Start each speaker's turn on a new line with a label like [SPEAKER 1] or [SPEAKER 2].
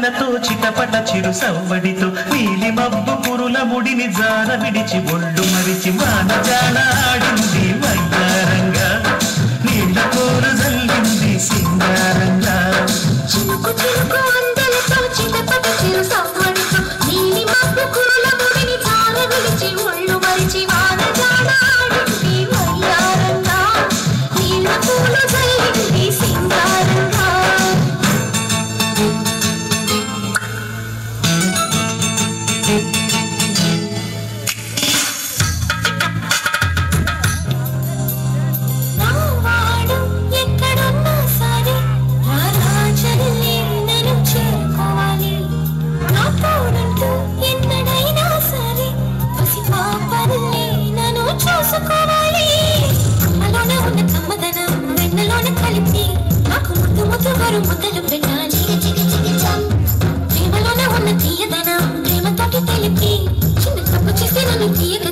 [SPEAKER 1] అందెలతో చిటపట చిరు సవ్వడితో నీలి మబ్బు పురుల ముడిని జార విడిచి ఒళ్ళు మరిచి వానజాల ఆడింది వయ్యారంగా నీళ్ళ కోరు జల్లింది సింగారంగా
[SPEAKER 2] చినుకు చినుకు అందెలతో చిటపట చిరు సవ్వడితో నీలి మబ్బు పురుల ముడిని జార విడిచి ఒళ్ళు మరిచి వానజాల ఆడింది వయ్యారంగా నీళ్ళ కోరు జల్లింది సింగారంగా ముద్దలు పెట్టాలి ప్రేమలోనే ఉన్న తీయదనం ప్రేమతోటి తెలిపి చిన్న తప్పు చేస్తే నన్ను తీయక